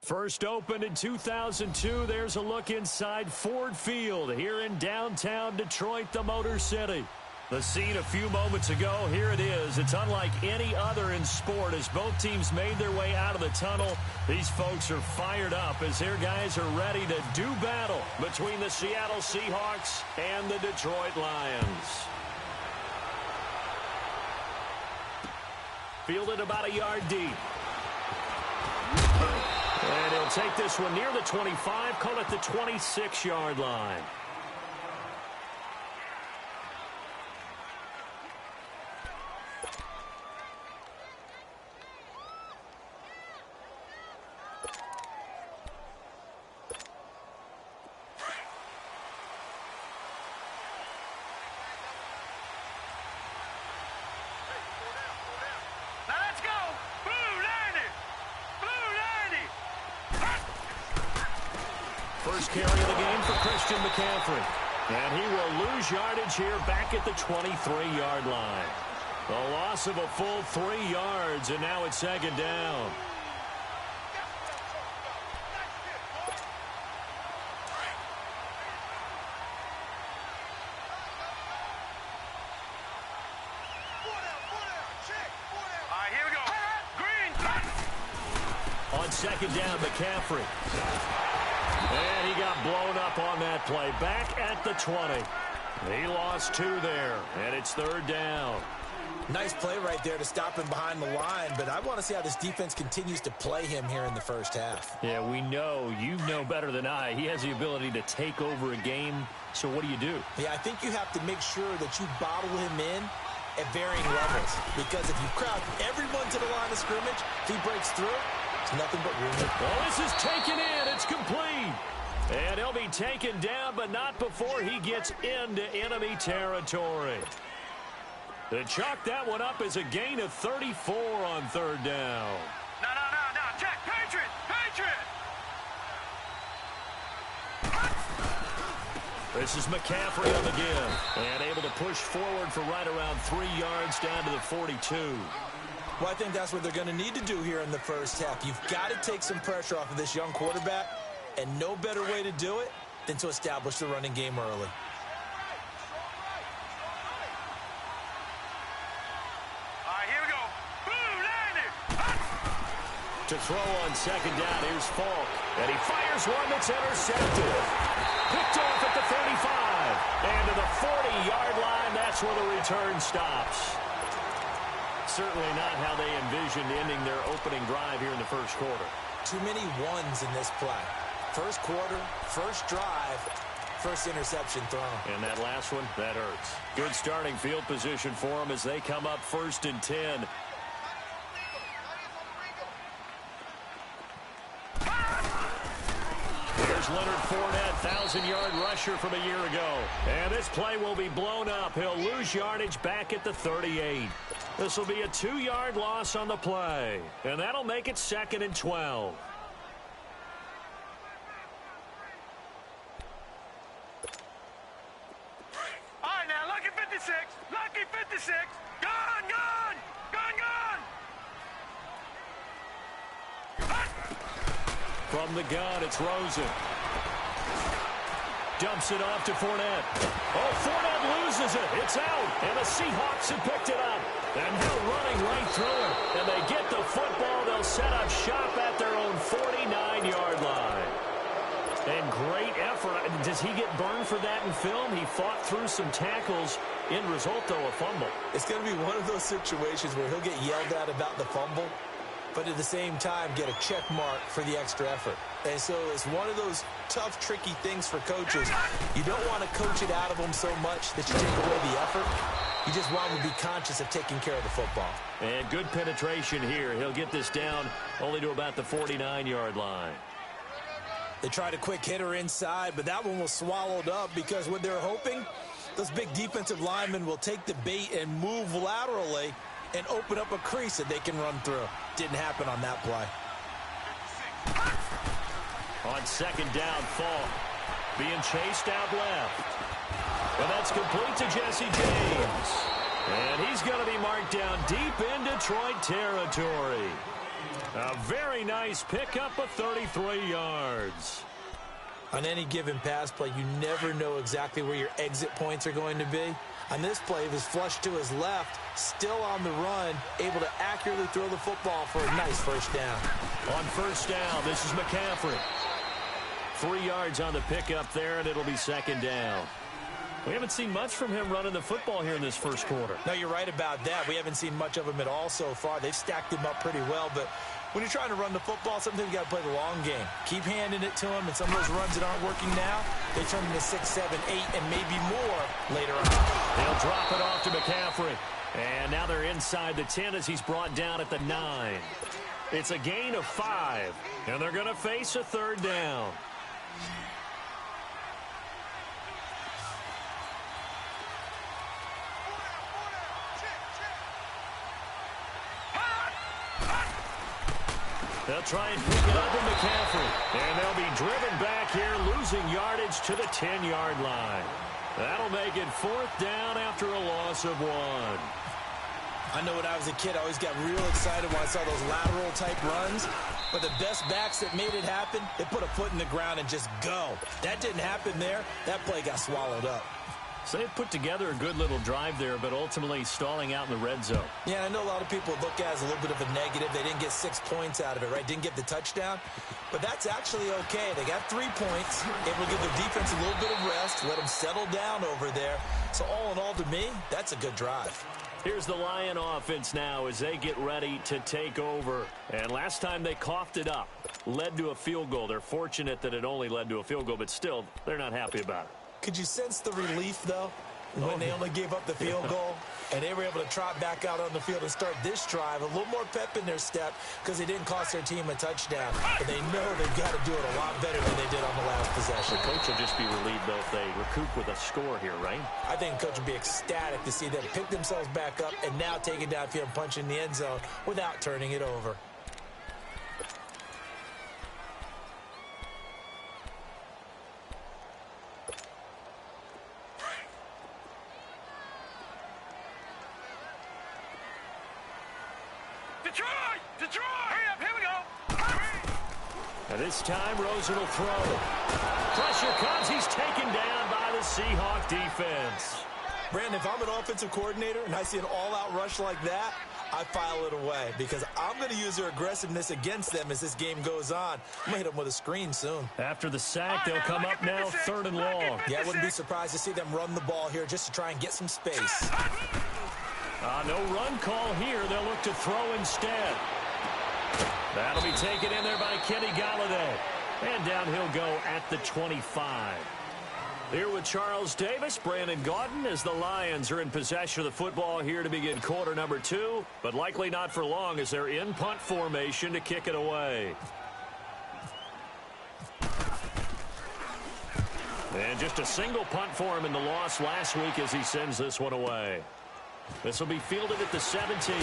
First opened in 2002, there's a look inside Ford Field here in downtown Detroit, the Motor City. The scene a few moments ago, here it is. It's unlike any other in sport as both teams made their way out of the tunnel. These folks are fired up as their guys are ready to do battle between the Seattle Seahawks and the Detroit Lions. Fielded about a yard deep. And he'll take this one near the 25, call it the 26-yard line. First carry of the game for Christian McCaffrey. And he will lose yardage here back at the 23-yard line. A loss of a full 3 yards, and now it's second down. On second down, McCaffrey. And he got blown up on that play. Back at the 20. He lost 2 there, and it's third down. Nice play right there to stop him behind the line, but I want to see how this defense continues to play him here in the first half. Yeah, we know. You know better than I. He has the ability to take over a game, so what do you do? Yeah, I think you have to make sure that you bottle him in at varying levels, because if you crowd everyone to the line of scrimmage, if he breaks through, it's nothing but room. Well, this is taken in. It's complete. And he'll be taken down, but not before he gets into enemy territory. To chalk that one up as a gain of 34 on third down. No. Check. Patriot. This is McCaffrey on the give. And able to push forward for right around 3 yards down to the 42. Well, I think that's what they're going to need to do here in the first half. You've got to take some pressure off of this young quarterback, and no better way to do it than to establish the running game early. Here we go. Boom, landed. To throw on second down, here's Falk. And he fires one that's intercepted. Picked off at the 35. And to the 40-yard line, that's where the return stops. Certainly not how they envisioned ending their opening drive here in the first quarter. Too many ones in this play. First quarter, first drive, first interception thrown. And that last one, that hurts. Good starting field position for them as they come up 1st and 10. There's Leonard Fournette, 1,000-yard rusher from a year ago. And this play will be blown up. He'll lose yardage back at the 38. This will be a 2-yard loss on the play. And that'll make it 2nd and 12. All right, now, lucky 56. Lucky 56. Gone. From the gun, it's Rosen. Dumps it off to Fournette. Oh, Fournette loses it. It's out. And the Seahawks have picked it up. And they're running right through it. And they get the football. They'll set up shop at their own 49-yard line. And great effort. Does he get burned for that in film? He fought through some tackles. End result, though, a fumble. It's going to be one of those situations where he'll get yelled at about the fumble, but at the same time get a check mark for the extra effort. And so it's one of those tough, tricky things for coaches. You don't want to coach it out of them so much that you take away the effort. You just want them to be conscious of taking care of the football. And good penetration here. He'll get this down only to about the 49-yard line. They tried a quick hitter inside, but that one was swallowed up because what they're hoping, those big defensive linemen will take the bait and move laterally and open up a crease that they can run through. Didn't happen on that play. On second down, Falk being chased out left. And that's complete to Jesse James. And he's going to be marked down deep in Detroit territory. A very nice pickup of 33 yards. On any given pass play, you never know exactly where your exit points are going to be. On this play, he was flushed to his left, still on the run, able to accurately throw the football for a nice first down. On first down, this is McCaffrey. 3 yards on the pickup there, and it'll be second down. We haven't seen much from him running the football here in this first quarter. No, you're right about that. We haven't seen much of him at all so far. They've stacked him up pretty well, but when you're trying to run the football, sometimes you got to play the long game. Keep handing it to him, and some of those runs that aren't working now, they turn into 6, 7, 8, and maybe more later on. They'll drop it off to McCaffrey. And now they're inside the 10 as he's brought down at the 9. It's a gain of 5, and they're going to face a third down. They'll try and pick it up with McCaffrey. And they'll be driven back here, losing yardage to the 10-yard line. That'll make it fourth down after a loss of 1. I know when I was a kid, I always got real excited when I saw those lateral-type runs. But the best backs that made it happen, they put a foot in the ground and just go. That didn't happen there. That play got swallowed up. So they put together a good little drive there, but ultimately stalling out in the red zone. Yeah, I know a lot of people look at it as a little bit of a negative. They didn't get 6 points out of it, right? Didn't get the touchdown. But that's actually okay. They got 3 points. Able to give their defense a little bit of rest, let them settle down over there. So all in all, to me, that's a good drive. Here's the Lion offense now as they get ready to take over. And last time they coughed it up, led to a field goal. They're fortunate that it only led to a field goal, but still, they're not happy about it. Could you sense the relief, though, when they only gave up the field goal and they were able to trot back out on the field and start this drive? A little more pep in their step because they didn't cost their team a touchdown. But they know they've got to do it a lot better than they did on the last possession. The coach will just be relieved, though, if they recoup with a score here, right? I think the coach would be ecstatic to see them pick themselves back up and now take it downfield and punch in the end zone without turning it over. Detroit! Hurry up, here we go! And this time, Rosen will throw. Pressure comes. He's taken down by the Seahawk defense. Brandon, if I'm an offensive coordinator and I see an all-out rush like that, I file it away because I'm going to use their aggressiveness against them as this game goes on. I'm going to hit them with a screen soon. After the sack, they'll come up now 3rd and long. Yeah, I wouldn't be surprised to see them run the ball here just to try and get some space. No run call here. They'll look to throw instead. That'll be taken in there by Kenny Galladay. And down he'll go at the 25. Here with Charles Davis, Brandon Gaudin, as the Lions are in possession of the football here to begin quarter number 2, but likely not for long as they're in punt formation to kick it away. And just a single punt for him in the loss last week as he sends this one away. This will be fielded at the 17.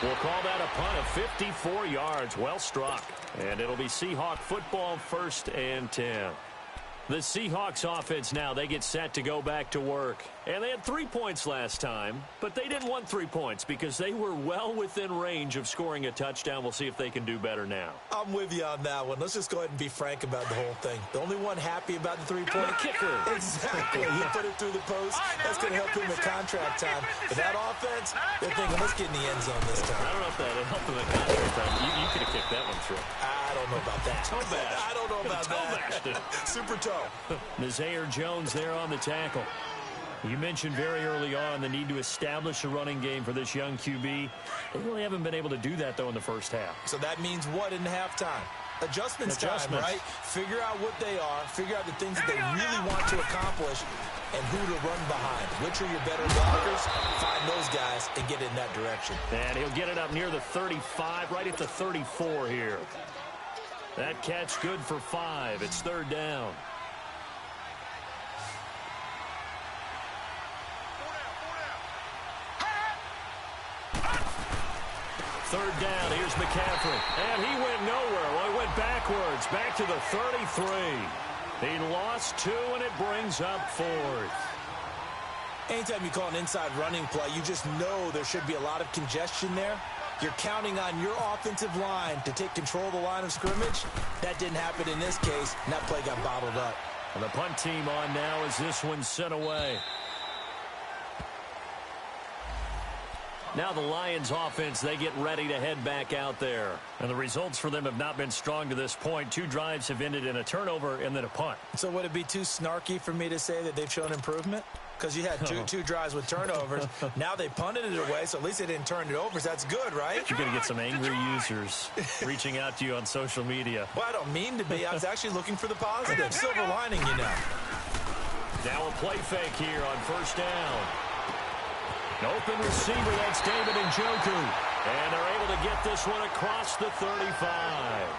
We'll call that a punt of 54 yards. Well struck. And it'll be Seahawk football, 1st and 10. The Seahawks offense now, they get set to go back to work. And they had 3 points last time, but they didn't want 3 points because they were well within range of scoring a touchdown. We'll see if they can do better now. I'm with you on that one. Let's just go ahead and be frank about the whole thing. The only one happy about the 3-point kicker. Exactly. He put it through the post. That's going to help him at contract time. But that offense, they're thinking, let's get in the end zone this time. I don't know if that helped him at contract time. You could have kicked that one through. I don't know about that. Toe bash. I don't know about that. Super toe. Nazaire Jones there on the tackle. You mentioned very early on the need to establish a running game for this young QB. They really haven't been able to do that, though, in the first half. So that means what in halftime? Adjustments time, right? Figure out what they are. Figure out the things that they really want to accomplish and who to run behind. Which are your better blockers? Find those guys and get in that direction. And he'll get it up near the 35, right at the 34 here. That catch good for 5. It's 3rd down. Third down, here's McCaffrey. And he went nowhere. Well, he went backwards, back to the 33. He lost 2, and it brings up 4th. Anytime you call an inside running play, you just know there should be a lot of congestion there. You're counting on your offensive line to take control of the line of scrimmage. That didn't happen in this case, and that play got bottled up. And the punt team on now as this one's sent away. Now the Lions offense, they get ready to head back out there. And the results for them have not been strong to this point. 2 drives have ended in a turnover and then a punt. So would it be too snarky for me to say that they've shown improvement? Because you had two drives with turnovers. Now they punted it away, so at least they didn't turn it over. So that's good, right? You're going to get some angry users reaching out to you on social media. Well, I don't mean to be. I was actually looking for the positive. Silver lining, you know. Now a play fake here on first down. An open receiver, that's David Njoku. And they're able to get this one across the 35.